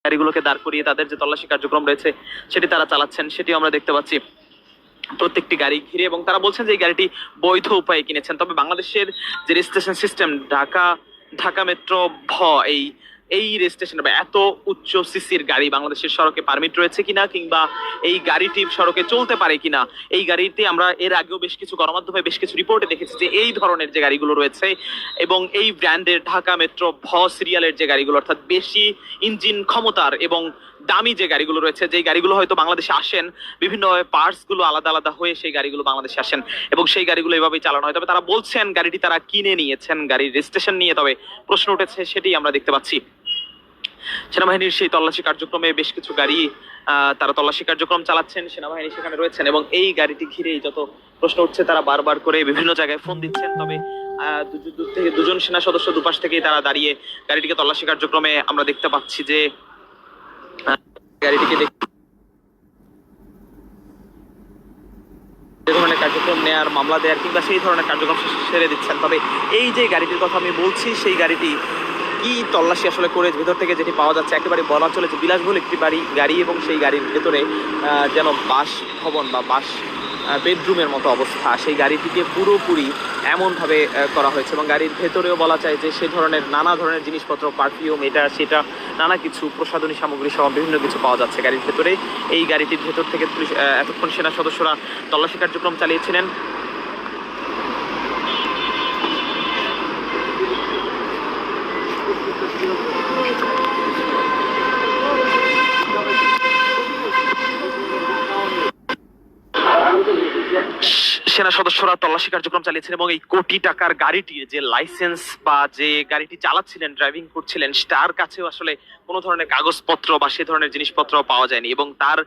গাড়িগুলোকে দাঁড় করিয়ে তাদের যে তল্লাশি কার্যক্রম রয়েছে সেটি তারা চালাচ্ছেন, সেটি আমরা দেখতে পাচ্ছি প্রত্যেকটি গাড়ি ঘিরে। এবং তারা বলছেন যে এই গাড়িটি বৈধ উপায়ে কিনেছেন। তবে বাংলাদেশের যে registration system, Dhaka Dhaka metro ভ এই এই রেজিস্ট্রেশন বা এত উচ্চ সিসির গাড়ি বাংলাদেশের সড়কে পারমিট রয়েছে কিনা, কিংবা এই গাড়িটি সড়কে চলতে পারে কিনা, এই গাড়িতে আমরা এর আগেও বেশ কিছু গণমাধ্যমে বেশ কিছু রিপোর্টে দেখেছি যে এই ধরনের যে গাড়িগুলো রয়েছে এবং এই ব্র্যান্ডের ঢাকা মেট্রো ভ সিরিয়ালের যে গাড়িগুলো, অর্থাৎ বেশি ইঞ্জিন ক্ষমতার এবং দামি যে গাড়িগুলো রয়েছে, যেই গাড়িগুলো হয়তো বাংলাদেশে আসেন বিভিন্ন পার্টস গুলো আলাদা আলাদা হয়ে সেই গাড়িগুলো বাংলাদেশে আসেন এবং সেই গাড়িগুলো এভাবেই চালানো হয়। তবে তারা বলছেন গাড়িটি তারা কিনে নিয়েছেন, গাড়ির রেজিস্ট্রেশন নিয়ে তবে প্রশ্ন উঠেছে, সেটি আমরা দেখতে পাচ্ছি। সেনাবাহিনীর সেই তল্লাশি কার্যক্রমে বেশ কিছু গাড়ি তারা তল্লাশি কার্যক্রম চালাচ্ছেন, সেনাবাহিনী সেখানে রয়েছেন এবং এই গাড়িটি ঘিরেই যত প্রশ্ন উঠছে তারা বারবার করে বিভিন্ন জায়গায় ফোন দিচ্ছেন। তবে দুজন সেনা সদস্য দুপাশ থেকেই তারা দাঁড়িয়ে গাড়িটিকে তল্লাশি কার্যক্রমে আমরা দেখতে পাচ্ছি যে গাড়িটিকে যে ধরনের কার্যক্রম নেয়ার, মামলা দেওয়ার কিংবা সেই ধরনের কার্যক্রম সেরে দিচ্ছেন। তবে এই যে গাড়িটির কথা আমি বলছি, সেই গাড়িটি কি তল্লাশি আসলে করে ভেতর থেকে যেটি পাওয়া যাচ্ছে, একেবারে বলা চলে যে বিলাসবহুল একটি গাড়ি এবং সেই গাড়ির ভেতরে যেন বাসভবন বা বাস বেডরুমের মতো অবস্থা, সেই গাড়িটিকে পুরোপুরি এমনভাবে করা হয়েছে এবং গাড়ির ভেতরেও বলা যায় যে সে ধরনের নানা ধরনের জিনিসপত্র, পারফিউম, এটা সেটা নানা কিছু প্রসাধনী সামগ্রী সহ বিভিন্ন কিছু পাওয়া যাচ্ছে গাড়ির ভেতরে। এই গাড়িটির ভেতর থেকে পুলিশ এতক্ষণ সেনা সদস্যরা তল্লাশি কার্যক্রম চালিয়েছিলেন। সেনা সদস্যরা তল্লাশি কার্যক্রম চালিয়েছেন এবং এই কোটি টাকার গাড়িটির যে লাইসেন্স বা যে গাড়িটি চালাচ্ছিলেন, ড্রাইভিং করছিলেন, তার কাছেও আসলে কোনো ধরনের কাগজপত্র বা সে ধরনের জিনিসপত্র পাওয়া যায়নি। এবং তার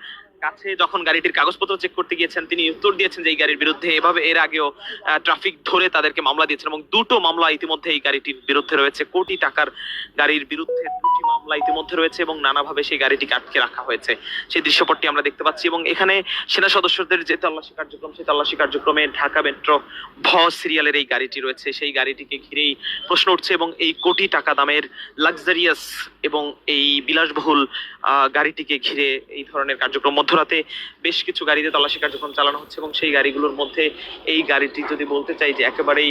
কাছে যখন গাড়িটির কাগজপত্র চেক করতে গিয়েছেন, তিনি উত্তর দিয়েছেন যে এই গাড়ির বিরুদ্ধে এভাবে এর আগেও ট্রাফিক ধরে তাদেরকে মামলা দিয়েছেন এবং দুটো মামলা ইতিমধ্যে এই গাড়িটির বিরুদ্ধে রয়েছে। কোটি টাকার গাড়ির বিরুদ্ধে দুটি মামলা ইতিমধ্যে রয়েছে এবং নানাভাবে সেই গাড়িটিকে আটকে রাখা হয়েছে, সেই দৃশ্যপটটি আমরা দেখতে পাচ্ছি। এবং এখানে সেনা সদস্যদের যে তল্লাশি কার্যক্রম, সেই তল্লাশি কার্যক্রমে ঢাকা মেট্রো ভ সিরিয়ালের এই গাড়িটি রয়েছে, সেই গাড়িটিকে ঘিরেই প্রশ্ন উঠছে এবং এই কোটি টাকা দামের লাক্সারিয়াস এবং এই বিলাসবহুল গাড়িটিকে ঘিরে এই ধরনের কার্যক্রম। মধ্যরাতে বেশ কিছু গাড়িতে তল্লাশি কার্যক্রম চালানো হচ্ছে এবং সেই গাড়িগুলোর মধ্যে এই গাড়িটি যদি বলতে চাই যে একেবারেই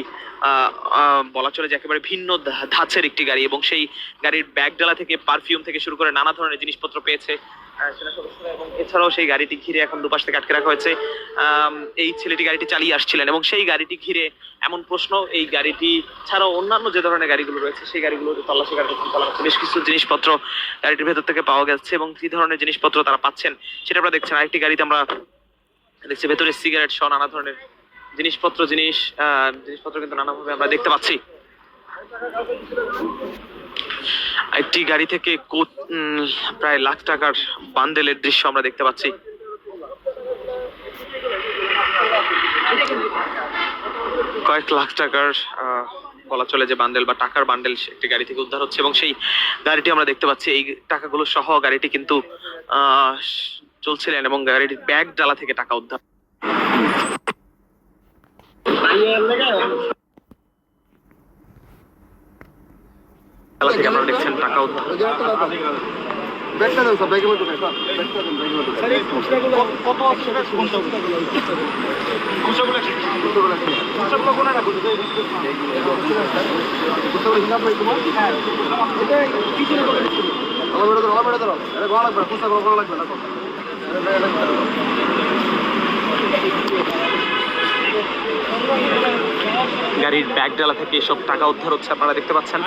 বলা চলে যে একেবারে ভিন্ন ধাঁচের একটি গাড়ি এবং সেই গাড়ির ব্যাগডালা থেকে পারফিউম থেকে শুরু করে নানা ধরনের জিনিসপত্র পেয়েছে সেনা সদস্যরা। এবং এছাড়াও সেই গাড়িটি ঘিরে এখন দুপাশ থেকে আটকে রাখা হয়েছে। এই ছেলেটি গাড়িটি চালিয়ে আসছিলেন এবং সেই গাড়িটি ঘিরে এমন প্রশ্ন, এই গাড়িটি ছাড়াও অন্যান্য যে ধরনের গাড়িগুলো রয়েছে সেই গাড়িগুলো তল্লাশি কার্যক্রম চালানো হচ্ছে। বেশ কিছু জিনিসপত্র গাড়িটির ভেতর থেকে পাওয়া গেছে এবং কি ধরনের জিনিসপত্র তারা পাচ্ছেন সেটা আপনারা দেখছেন। আরেকটি গাড়িতে আমরা দেখছি ভেতরে সিগারেট সহ নানা ধরনের জিনিসপত্র কিন্তু নানাভাবে আমরা দেখতে পাচ্ছি। একটি গাড়ি থেকে প্রায় লাখ টাকার বান্ডেলের দৃশ্য আমরা দেখতে পাচ্ছি। কয়েক লাখ টাকার বলা চলে যে বান্ডেল বা টাকার বান্ডেল একটি গাড়ি থেকে উদ্ধার হচ্ছে এবং সেই গাড়িটি আমরা দেখতে পাচ্ছি। এই টাকাগুলো সহ গাড়িটি কিন্তু চলছিলেন এবং গাড়িটির ব্যাগ ডালা থেকে টাকা উদ্ধার। আমরা দেখছেন টাকা উদ্ধার। গাড়ির ব্যাগ ডালা থেকে সব টাকা উদ্ধার হচ্ছে, আপনারা দেখতে পাচ্ছেন।